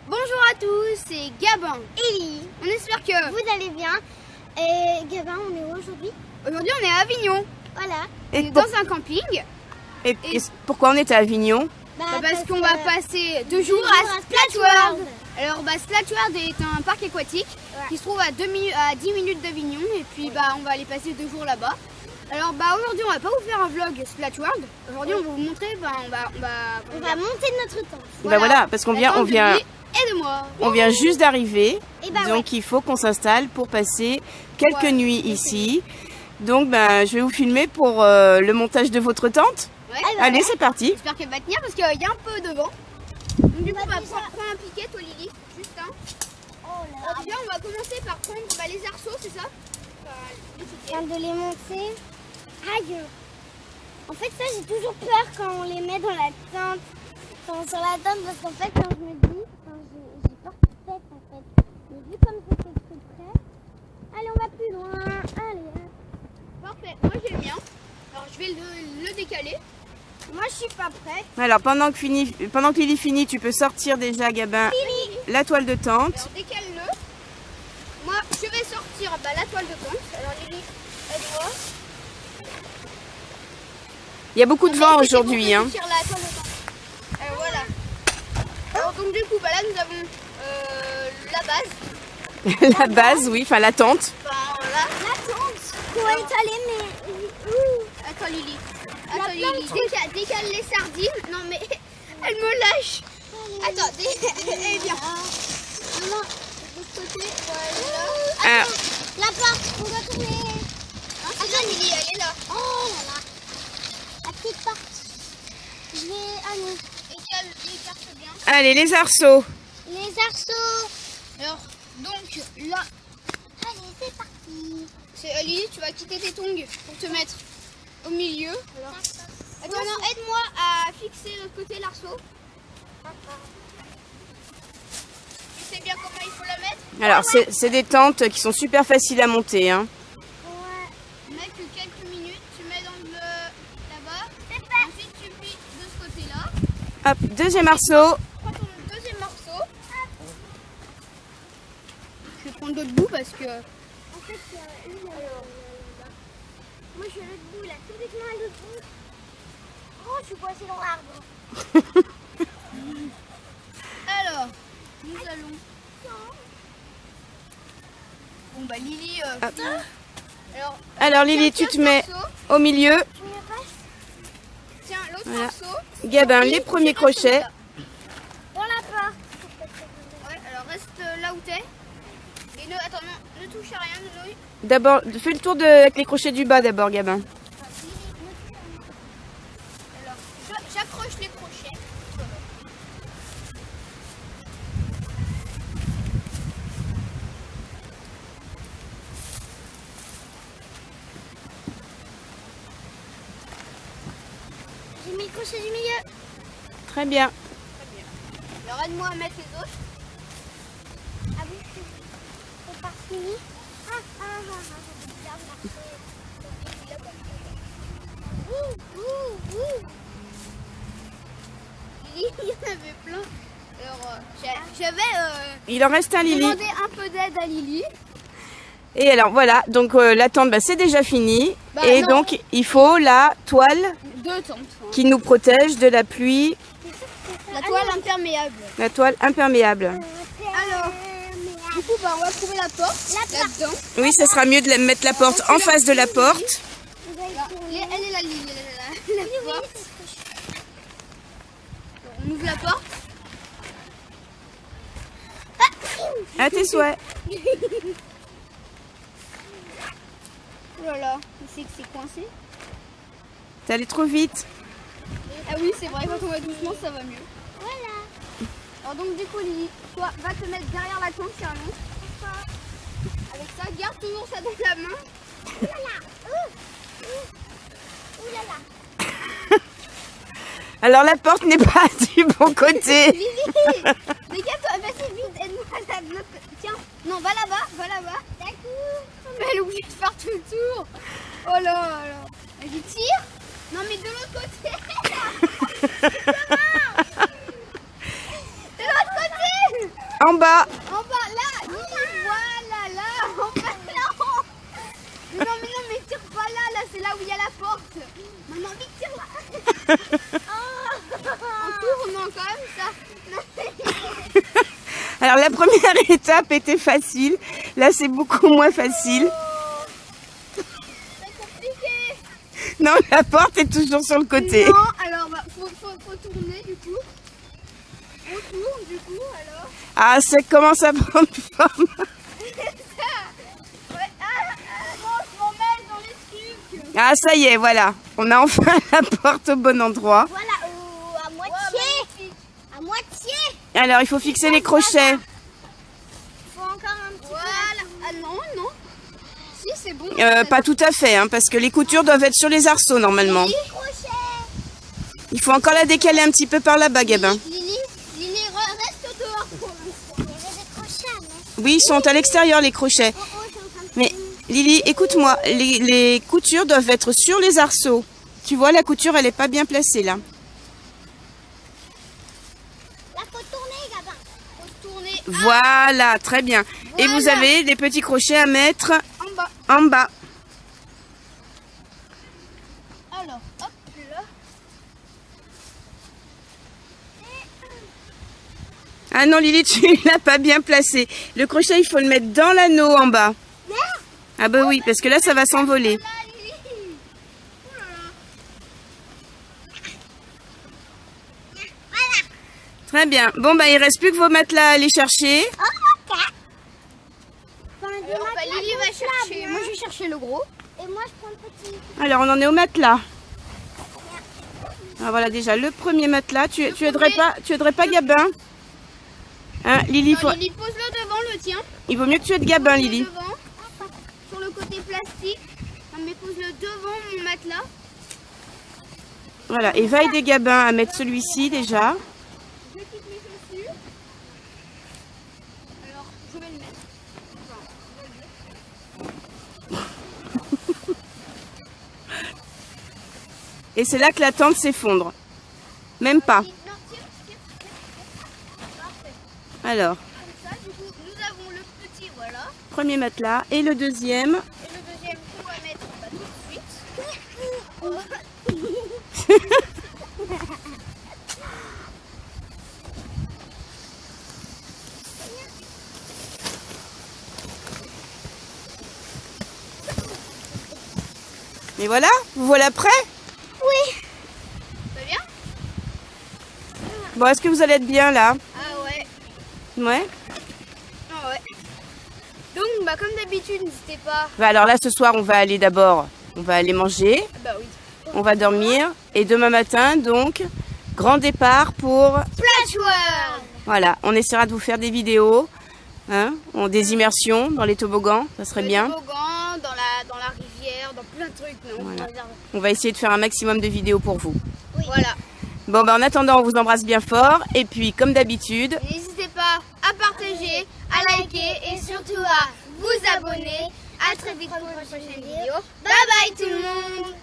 Bonjour à tous, c'est Gabin et Lily. On espère que vous allez bien. Et Gabin, on est où aujourd'hui? Aujourd'hui on est à Avignon. Voilà. On est dans un camping. Et pourquoi on est à Avignon? Parce qu'on va passer 2 jours à Splatworld. Alors Splatworld est un parc aquatique qui se trouve à 10 minutes d'Avignon. Et puis on va aller passer 2 jours là-bas. Alors aujourd'hui on va pas vous faire un vlog Splatworld. Aujourd'hui on va vous montrer, on va monter notre tente. Voilà, parce qu'on vient, et de moi. On vient juste d'arriver, donc ouais. il faut qu'on s'installe pour passer quelques nuits ici. Donc je vais vous filmer pour le montage de votre tente. Ouais. Allez, c'est parti. J'espère qu'elle va tenir parce qu'il y a un peu de vent. Donc du coup on va prendre un piquet, toi Lily, juste un. Déjà on va commencer par prendre les arceaux, c'est ça? Je viens de les monter. Aïe. En fait ça j'ai toujours peur quand on les met dans la tente. Sur la tente parce qu'en fait quand je me dis, j'ai peur qu'ils pètent en fait. Mais vu comme c'était tout près, allez on va plus loin, allez. Parfait, moi j'ai le mien. Alors je vais le décaler. Moi je suis pas prête. Alors pendant que Lily finit, tu peux sortir déjà, Gabin, la toile de tente. Alors décale-le. Moi je vais sortir la toile de tente. Alors Lily, aide-moi. Il y a beaucoup de vent aujourd'hui. La toile de tente. Voilà. Alors donc du coup là nous avons la base. La base, oui, enfin la tente. Voilà. La tente. Pour étaler mais... Attends Lily. Attends Lily. Décale les sardines. Non mais elle me lâche. Attends, elle vient. Non, de ce côté, voilà. Attends, la porte, on doit tourner. Attends Lily, elle est là. Oh là là. La petite porte. Je vais... Ah non. Écarte bien. Allez, les arceaux. Les arceaux. Alors, donc là, Allez, c'est parti. Lily, tu vas quitter tes tongs pour te mettre au milieu. Alors, attends, non, aide-moi à fixer de l'autre côté l'arceau. Tu sais bien comment il faut la mettre? Alors, c'est des tentes qui sont super faciles à monter. Hein. Ouais. Mets que quelques minutes, tu mets dans là-bas. Ensuite, tu plies de ce côté-là. Hop, deuxième arceau. Prends ton deuxième morceau. Je vais prendre l'autre bout parce que... En fait, il y a une... Moi, je suis à l'autre bout, là, complètement à l'autre bout. Oh, je suis coincée dans l'arbre. Alors, nous allons... Bon Lily... Alors Lily, tu te mets au milieu. Tiens, l'autre Voilà. morceau. Gabin, les premiers crochets. Dans la porte. Ouais, alors reste là où t'es. Et attends, non, ne touche à rien, Nonoï. D'abord, fais le tour avec les crochets du bas d'abord, Gabin. Alors, j'accroche les crochets. J'ai mis le crochet du milieu. Très bien. Très bien. Alors aide-moi à mettre les autres. Ah oui, c'est pas fini. J'ai bien marché. Lily, il y en avait plein. Alors, j'avais Il en reste un, Lily. demandé un peu d'aide à Lily. Et alors voilà, donc la tente, c'est déjà fini. Et non. donc il faut la toile 2 tentes. qui nous protège de la pluie, La toile imperméable. la toile imperméable. Alors, du coup, on va trouver la porte là-dedans. Oui, ça sera mieux de mettre la porte en face de la porte. Elle est là, Lily. La porte. On ouvre la porte. À tes souhaits. Oh là là, c'est que c'est coincé. T'es allé trop vite. Ah oui, c'est vrai, quand on va doucement, ça va mieux. Voilà. Alors donc du coup, Lily, toi, va te mettre derrière la tente, c'est un long. Avec ça, garde toujours ça dans la main. Ouh là là. Ouh là là. Alors la porte n'est pas du bon côté. Lily, regarde-toi, vas-y vite, aide-moi à la bloc. Tiens, non, va là-bas, d'accord. Mais elle oublie de faire tout le tour. Oh là là. Vas-y, tire. Non mais de l'autre côté. De l'autre côté. En bas. En bas, là. Voilà, là. En bas, là. Mais non, tire pas là, c'est là où il y a la porte. Maman, vite, tire là. En tournant comme ça. Alors la première étape était facile. Là, c'est beaucoup moins facile. C'est compliqué. Non, la porte est toujours sur le côté. Non, alors faut tourner du coup. On tourne du coup alors. Ah, ça commence à prendre forme. Ouais, non, je m'en mêle dans les trucs. Ah, ça y est, voilà. On a enfin la porte au bon endroit. Voilà, à moitié. À moitié. Alors, il faut fixer les crochets. Il faut encore un petit Voilà. Ah non. Si, c'est bon. Pas tout à fait, hein, parce que les coutures doivent être sur les arceaux normalement. peu de crochet. Il faut encore la décaler un petit peu par là-bas, Gabin. Lily, reste dehors pour l'instant. Il y avait des crochets, non? Oui, ils sont à l'extérieur, les crochets. Oh, je suis en train de Mais Lily, écoute-moi, les coutures doivent être sur les arceaux. Tu vois, la couture, elle n'est pas bien placée là. Là, faut tourner, Gabin. Faut tourner Voilà, très bien. Et vous Voilà. avez des petits crochets à mettre en bas. en bas. Alors, hop là. Ah non, Lily, tu l'as pas bien placé. Le crochet, il faut le mettre dans l'anneau en bas. Ah bah oui, parce que là, ça va s'envoler. Là, Lily. Oh là là. Voilà. Très bien. Bon, bah, il reste plus que vos matelas à aller chercher. Oh, ok. Enfin, des Alors, matelas Lily va gonflables, chercher. hein. Moi, je vais chercher le gros. Et moi, je prends le petit. Alors, on en est au matelas. Ah, voilà, déjà, le premier matelas. Tu aiderais pas Gabin? Hein, Lily, Non, Lily, pose-le devant le tien. il vaut mieux que tu aides Gabin, Pose-le Lily. devant, sur le côté plastique. Non, mais pose-le devant mon matelas. Voilà, et va aider Gabin à mettre celui-ci déjà. Je quitte mes chaussures. Alors, je vais le mettre. Et c'est là que la tente s'effondre. Même pas. Non, tire. Parfait. Alors, Comme ça, du coup, nous avons le petit, voilà. premier matelas et le deuxième. Et le deuxième qu'on va mettre tout de suite. Et voilà, vous voilà prêts? Oui. Ça va bien? Bon, est-ce que vous allez être bien là? Ah ouais. Ouais. Ah ouais. Donc, bah, comme d'habitude, n'hésitez pas. Bah alors là, ce soir, on va aller manger, Bah oui. on va dormir. Et demain matin, donc, grand départ pour... Splash World. Voilà, on essaiera de vous faire des vidéos, hein, des immersions dans les toboggans, ça serait bien. Toboggan, dans la rivière, dans plein de trucs. Non, Voilà. on va On va essayer de faire un maximum de vidéos pour vous. Voilà. Bon, bah en attendant, on vous embrasse bien fort. Et puis, comme d'habitude, N'hésitez pas à partager, à liker et surtout à vous abonner. À très vite pour une prochaine vidéo. Bye bye tout le monde.